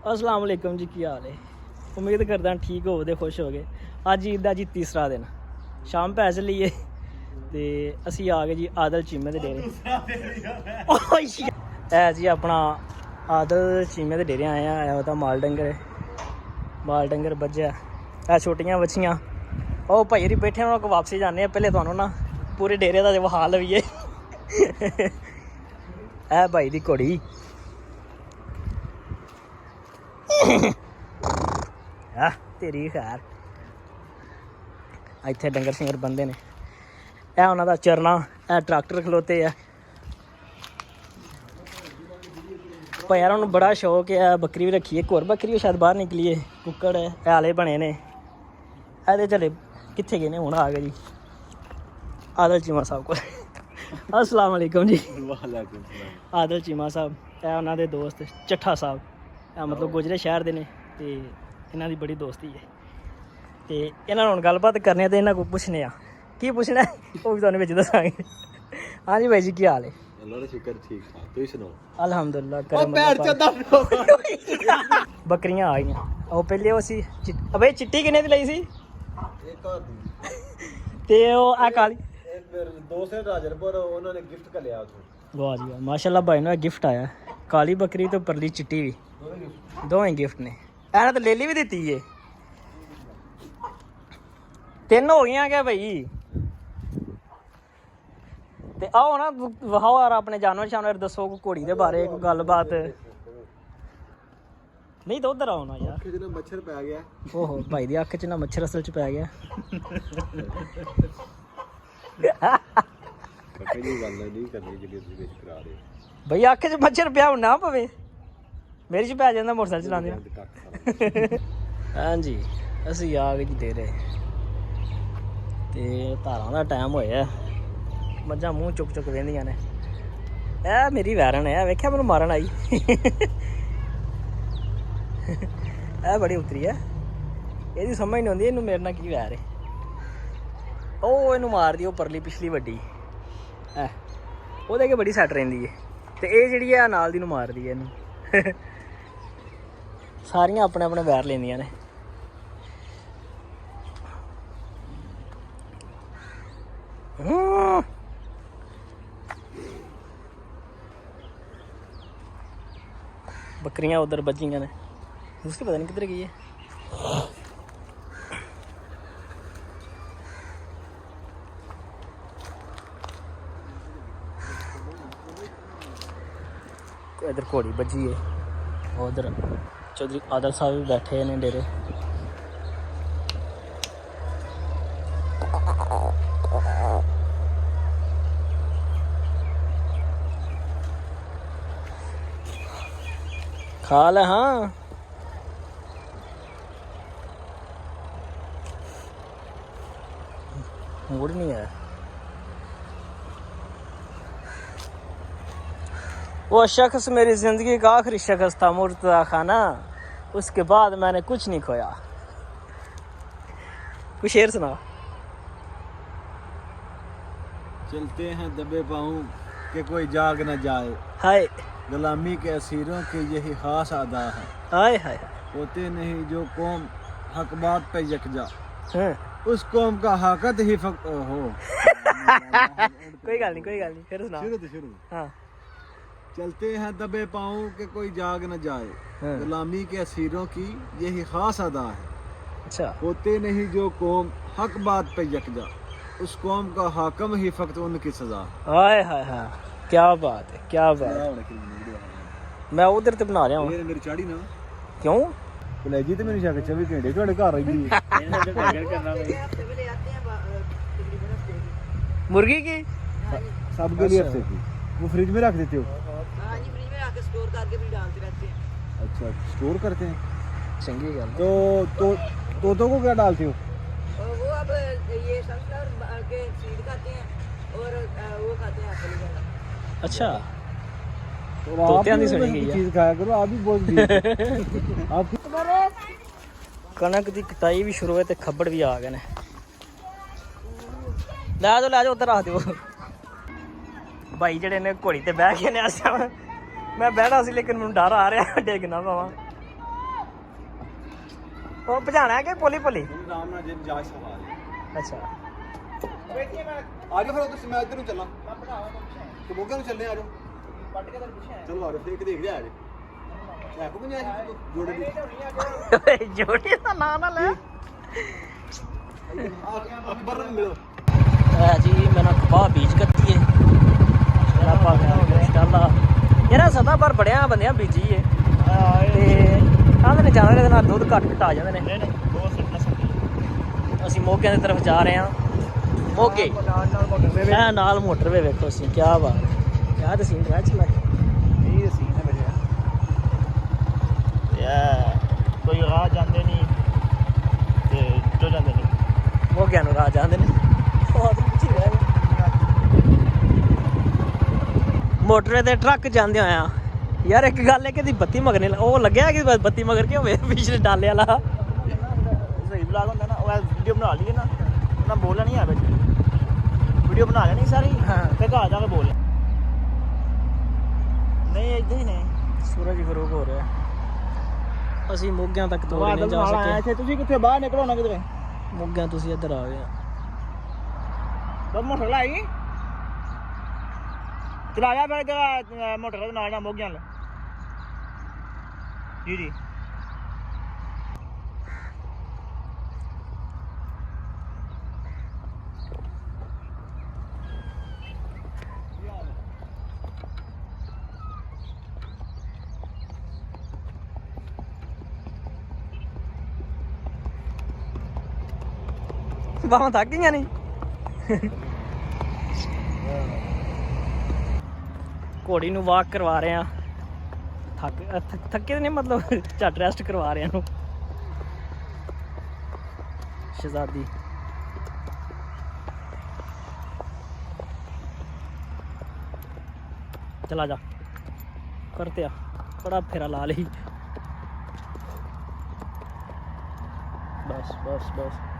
अस्सलाम वालेकुम जी, की हाल है। उम्मीद करदा ठीक हो ते खुश हो गए। अज ईद दा जी तीसरा दिन, शाम पै चली है ते असी आ गए जी आदल चीमे दे डेरे। है जी अपना आदल चीमे दे डेरे आए हैं। ओह्दा माल डंगर बज्झा है, छोटियां बच्छियां। ओह् भाई होरी बैठे उन्होंने को वापसी जाने पहले तुहानू ना पूरे डेरे का हाल लवीए। है भाई दी घोड़ी तेरी खैर। इत्थे डंगर शिंगर बंदे ने, है उन्हों का चरना, है ट्रैक्टर खलोते है। भाई यार उन्होंने बड़ा शौक है, बकरी भी रखी है, एक होर बकरी शायद बाहर निकली है, कुक्कड़ है, आले बने ने। ऐसे चले कित्थे गए ने, हुण आ गए जी आदल चीमा साहब को। अस्सलाम वालेकुम जी। आदल चीमा साहब है उन्होंने दोस्त चट्ठा साहब, मतलब गुजरे शहर के ने ते इन्हां दी बड़ी दोस्ती है। तो इन्हां हुण गलबात करने ते इन्हां को पुछने की पुछना है वो भी तुहानूं विच दस्सांगे। हाँ जी भाई जी, की हाल है? अल्लाह दा शुक्र ठीक ठाक, तुसीं सुनाओ? अल्हम्दुलिल्लाह। बकरियां आ गईयां। ਉਹ ਪਹਿਲੇ ਉਹ ਸੀ ਅਬੇ ਚਿੱਟੀ ਕਿੰਨੇ ਦੀ ਲਈ ਸੀ? एक और दी ਤੇ ਉਹ ਆ ਕਾਲੀ एक मेरे दोस्त है राजरपुर, उन्होंने गिफ्ट कर लिया उसको। ਵਾਹ ਜੀ ਵਾਹ, ਮਾਸ਼ਾਅੱਲਾ ਭਾਈ ਨੂੰ ਗਿਫਟ ਆਇਆ, ਕਾਲੀ ਬੱਕਰੀ ਤੇ ਪਰਲੀ ਚਿੱਟੀ ਵੀ, ਦੋਵੇਂ ਗਿਫਟ ਨੇ। ਇਹਨਾਂ ਤਾਂ ਲੇਲੀ ਵੀ ਦਿੱਤੀ ਏ, 3 ਹੋ ਗਈਆਂ ਕਿ ਭਾਈ। ਤੇ ਆਓ ਨਾ ਵਹਾਓ ਯਾਰ ਆਪਣੇ ਜਾਨਵਰ ਦੱਸੋ, ਕੋਈ ਘੋੜੀ ਦੇ ਬਾਰੇ ਕੋਈ ਗੱਲਬਾਤ। ਨਹੀਂ ਤਾਂ ਉਧਰ ਆਓ ਨਾ ਯਾਰ। ਅੱਖ 'ਚ ਨਾ ਮੱਛਰ ਪੈ ਗਿਆ। ਓਹੋ ਭਾਈ ਦੀ ਅੱਖ 'ਚ ਨਾ ਮੱਛਰ ਅਸਲ 'ਚ ਪੈ ਗਿਆ। ਕੱਕੇ ਦੀ ਗੱਲ ਨਹੀਂ ਕਰਨੀ ਜਿਹੜੀ ਤੁਸੀਂ ਵਿੱਚ ਕਰਾ ਰਹੇ ਬਈ ਅੱਖ 'ਚ ਮੱਛਰ ਪਿਆ ਹੁਣ ਨਾ ਪਵੇ, ਮੇਰੇ 'ਚ ਪੈ ਜਾਂਦਾ ਮੋਟਰਸਾਈਕਲ ਚਲਾਉਂਦੇ ਆ। ਹਾਂਜੀ ਅਸੀਂ ਆ ਗਏ ਜੀ ਡੇਰੇ ਤੇ ਧਾਰਾਂ ਦਾ ਟਾਈਮ ਹੋਇਆ, ਮੱਝਾਂ ਮੂੰਹ ਚੁੱਕ ਵਹਿੰਦੀਆਂ ਨੇ। ਇਹ ਮੇਰੀ ਵੈਰਨ ਹੈ, ਵੇਖਿਆ ਮੈਨੂੰ ਮਾਰਨ ਆਈ। ਇਹ ਬੜੀ ਉਤਰੀ ਹੈ, ਇਹਦੀ ਸਮਝ ਨਹੀਂ ਆਉਂਦੀ ਇਹਨੂੰ ਮੇਰੇ ਨਾਲ ਕੀ ਵੈਰ ਹੈ। ਉਹ ਇਹਨੂੰ ਮਾਰਦੀ ਉਹ ਪਰਲੀ ਪਿਛਲੀ ਵੱਡੀ ਹੈ, ਉਹਦੇ ਅੱਗੇ ਬੜੀ ਸੈੱਟ ਰਹਿੰਦੀ ਹੈ। ਤੇ ਇਹ ਜਿਹੜੀ ਹੈ ਨਾਲ ਦੀ ਨੂੰ ਮਾਰਦੀ ਹੈ ਇਹਨੂੰ। ਸਾਰੀਆਂ ਆਪਣੇ ਆਪਣੇ ਵੈਰ ਲੈਂਦੀਆਂ ਨੇ। बकरियां उधर बजीਆਂ ने, दूसरी पता नहीं किधर गई है। इधर घोड़ी बजी है, उधर चौधरी आदल साहब भी बैठे ने डेरे। खा ले हाँ, मूड नहीं है। वो शख्स मेरी ज़िंदगी का आखिरी शख्स था, मुर्तज़ा खाना, उसके बाद मैंने कुछ नहीं खोया। कुछ शेर सुना। चलते हैं दबे पाँव कि कोई जाग न जाए, हाय गुलामी के असीरों की यही खास अदा है। हाय हाय होते नहीं जो कौम हक बात पे यकजा, हाँ। उस कौम का हाकत ही हो। कोई गल नहीं फिर सुना। शुरू। हाँ चलते हैं दबे पाँव कि कोई जाग न जाए, हाँ। गुलामी के असीरों की यही खास अदा है। अच्छा होते नहीं जो कौम हक बात पे यकजा, उस कौम का हाकम ही फक्त उनकी सजा है। हाय हाय हाय, क्या बात है क्या बात है। मैं उधर ते बना रहा हूँ। मेरी चाड़ी ना क्यों कलेजी ते मेरी शक 24 घंटे ਤੁਹਾਡੇ ਘਰ ਰਹਿੰਦੀ ਹੈ। मुर्गी की सब के लिए हफ्ते की वो फ्रिज में रख देते हो? हाँ जी, फ्रिज में रख के स्टोर करके भी डालते रहते हैं। अच्छा स्टोर करते हैं। चंगी गल। तो तोतों को क्या डालते हो? और वो अब ये सनफ्लावर के सीड खाते हैं और वो खाते हैं एप्पल वगैरह। अच्छा तो तोतियां दी सुनी गई है। चीज खाया करो आप भी बहुत आप कनक की कटाई भी शुरू है, खब्बड़ भी आ गए ने। लै जाओ उधर रख दो। भाई जड़े ने घोड़ी ते बह गए ने। मैं बहना सी लेकिन मैं डर आ रहा डिग ना पावां। ਉਹ ਭਜਾਣਾ ਕਿ ਪੋਲੀ ਪੋਲੀ राम ना जिन जाय सवाल ਅੱਛਾ आ जाओ फिर उधर से मैं इधर ਨੂੰ ਚੱਲਾਂ ਤੇ ਮੋਗੇ ਨੂੰ ਚੱਲੇ ਆ ਜਾਓ ਪੱਟ ਕੇ ਤੈਨੂੰ ਪੁੱਛਿਆ ਚਲੋ ਆ ਜਾਓ ਦੇਖ ਰਿਹਾ ਆ ਜਾਓ ਲੈ ਕੋ ਨਹੀਂ ਆਇਆ ਜੋੜੇ ਦੀ ਜੋੜੀ ਦਾ ਨਾਂ ਨਾ ਲੈ ਅਕਬਰ ਨੂੰ ਮਿਲੋ ਜੀ ਮੈਂ ਨਾ ਕਪਾਹ ਬੀਜ ਕੱਤੀ ਏ ਆਪਾਂ ਇਨਸ਼ਾਅੱਲਾ ਯਾਰ ਸਦਾ ਪਰ ਬੜਿਆ ਬੰਦਿਆਂ ਬੀਜੀ ਏ ਤੇ ਆਂਦੇ ਨੇ ਜ਼ਿਆਦਾ ਇਹਦੇ ਨਾਲ ਦੁੱਧ ਘੱਟ ਘਟਾ ਜਾਂਦੇ ਨੇ ਅਸੀਂ ਮੋਗਿਆਂ ਦੀ ਤਰਫ ਜਾ ਰਹੇ ਹਾਂ ਮੋਗੇ ਇਹ ਨਾਲ ਮੋਟਰਵੇ ਵੇਖੋ ਅਸੀਂ ਕੀ ਬਾਤ ਯਾਰ ਤੇ ਸੀਨ ਰਾਹ ਚਲਾ ਇਹ ਸੀਨ ਹੈ ਮੇਰੇ ਯਾ ਕੋਈ ਰਾਹ ਜਾਂਦੇ ਨਹੀਂ ਤੇ ਜੋ ਜਾਂਦੇ ਨੇ ਮੋਗਿਆਂ ਨੂੰ ਰਾਹ ਜਾਂਦੇ ਨੇ ਬਹੁਤ ਪਿੱਛੇ ਰਹਿ ਗਏ ਮੋਟਰਵੇ ਤੇ ਟਰੱਕ ਜਾਂਦੇ ਹੋਇਆ ਯਾਰ ਇੱਕ ਗੱਲ ਹੈ ਕਿ ਦੀ ਬੱਤੀ ਮਗਰ ਨਹੀਂ ਉਹ ਲੱਗਿਆ ਕਿ ਬੱਤੀ ਮਗਰ ਕਿਉਂ ਹੋਵੇ ਪਿਛਲੇ ਡਾਲੇ ਵਾਲਾ ਸਹੀ ਬਲਾਗ ਹੁੰਦਾ ਨਾ ਉਹ ਵੀਡੀਓ ਬਣਾ ਲਈਏ ਨਾ ਉਹਨਾਂ ਬੋਲਣਾ ਨਹੀਂ ਆ ਵਿੱਚ ਵੀਡੀਓ ਬਣਾ ਲੈਣੀ ਸਾਰੀ ਹਾਂ ਤੇ ਘਰ ਜਾ ਕੇ ਬੋਲ ਨਹੀਂ ਇਦਾਂ ਹੀ ਨੇ ਸੂਰਜ ਗਰੂਬ ਹੋ ਰਿਹਾ ਅਸੀਂ ਮੋਗਿਆਂ ਤੱਕ ਤੋੜ ਨਹੀਂ ਜਾ ਨਾਲ ਆਏ ਸਕੇ ਇੱਥੇ ਤੁਸੀਂ ਕਿੱਥੇ ਬਾਹਰ ਨਿਕਲੋ ਨਾ ਕਿਧਰੇ ਮੋਗਿਆਂ ਤੁਸੀਂ ਇੱਧਰ ਆ ਗਏ ਬਸ ਮੋਟਰ ਲਾਈ ਚਲਾ ਜਾ ਫਿਰ ਤੇਰਾ ਮੋਟਰ ਦੇ ਨਾਲ ਨਾ ਮੋਗਿਆਂ ਨਾਲ ਜੀ ਜੀ ਬਾਹਾਂ ਥੱਕ ਗਈਆਂ ਨਹੀਂ ਘੋੜੀ ਨੂੰ ਵਾਕ ਕਰਵਾ ਰਹੇ ਆ ਥੱਕੇ ਨਹੀਂ ਮਤਲਬ ਝੱਟ ਰੈਸਟ ਕਰਵਾ ਰਹੇ ਨੂੰ ਸ਼ਹਿਜ਼ਾਦੀ चला जा करते बड़ा फेरा ला ली बस बस बस